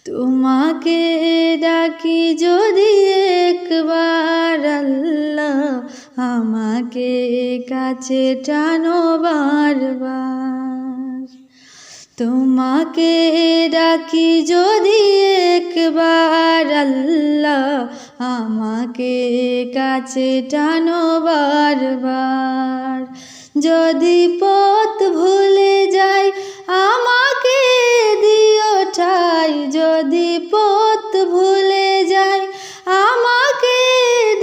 তোমাকে ডাকি যদি একবার আল্লাহ, আমাকে কাছে টানো বারবার। তোমাকে ডাকি যদি একবার আল্লাহ, আমাকে কাছে টানো বারবার। যদি পথ ভুলে যাই আমাকে দিও ঠাই, যদি পথ ভুলে যাই আমাকে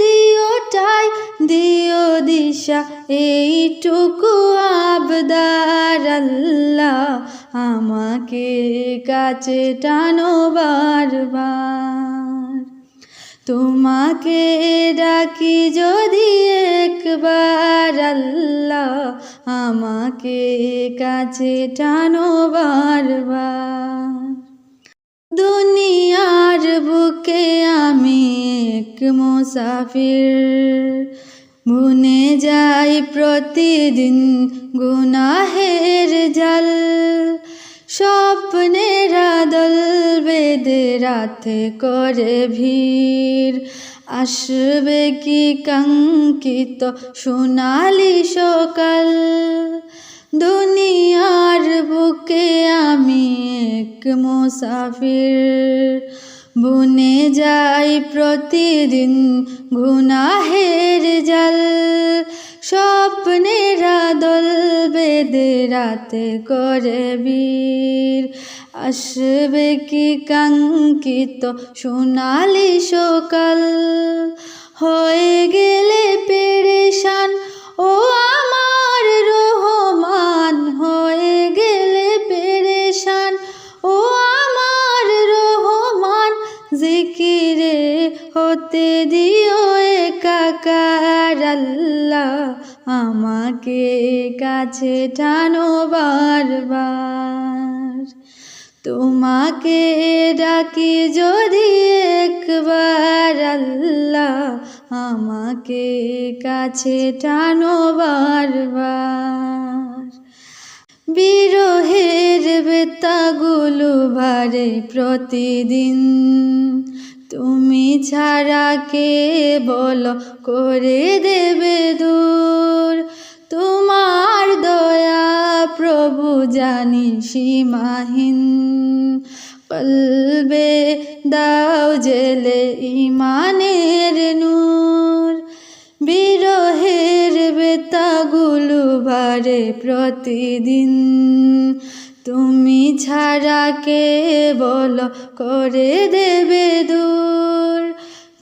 দিও ঠাই, দিও দিশা এইটুকু আবদার আল্লাহ, আমাকে কাছে টানো বারবার। তোমাকে ডাকি যদি একবার আল্লাহ, আমাকে কাছে টানো বারবার। দুনিয়ার বুকে আমি এক মুসাফির, বুনে যাই প্রতিদিন গুনাহের জাল। স্বপ্নের আদল বেঁধে রাতে করে ভিড়, আসবে কি কাঙ্ক্ষিত সোনালি সকাল। দুনিয়ার বুকে আমি এক মুসাফির, বুনে যাই প্রতিদিন গুনাহের জাল। স্বপ্নের আদল বেঁধে রাতে করে ভিড়, আসবে কি কাঙ্ক্ষিত সোনালি সকাল। হয়ে গেলে পেরেশান ও আমার রহমান, হয়ে গেলে পেরেশান ও আমার রহমান। জিকিরে হতে দিও একাকার আল্লাহ, আমাকে কাছে টানো বারবার। তোমাকে ডাকি যদি একবার আল্লাহ, আমাকে কাছে টানো বারবার। বিরহের বেতাগুলো ভারে প্রতিদিন, তুমি ছাড়া কে বলো করে দেবে দূর। তোমার দয়া প্রভু জানি সীমাহীন, কলবে দাও জেলে ইমানের নূর। বিরহের বেতাগুলো ভারে প্রতিদিন, তুমি ছাড়া কে বলো করে দেবে দূর।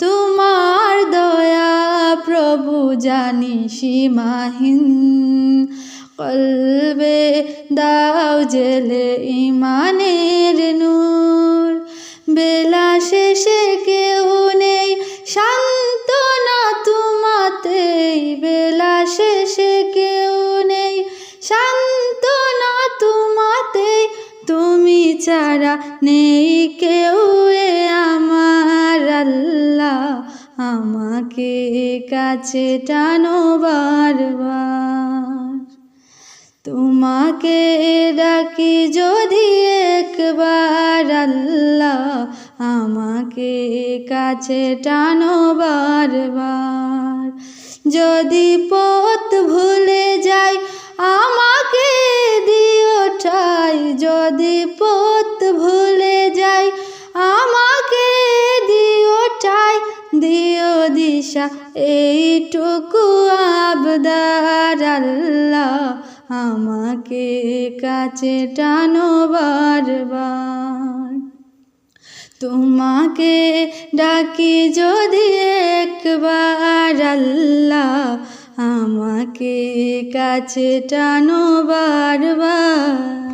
তোমার দয়া প্রভু জানি সীমাহীন, কলবে দাও জেলে ইমানের নূর। বেলা শেষে কেউ নেই সান্ত্বনা তোমাতেই, বেলা শেষে কেউ নেই সান্ত্বনা তোমাতেই। তুমি ছাড়া নেই কেউ এ আমার আল্লাহ, আমাকে কাছে টানো বারবার। তোমাকে ডাকি যদি একবার আল্লাহ, আমাকে কাছে টানো বারবার। যদি পথ ভুলে যাই আমাকে দিও ঠাই, যদি পথ ভুলে যাই আমাকে দিও ঠাই, দিও দিশা এইটুকু আবদার আল্লাহ, আমাকে কাছে টানো বারবার। তোমাকে ডাকি যদি একবার আল্লাহ, আমাকে কাছে টানো বারবার।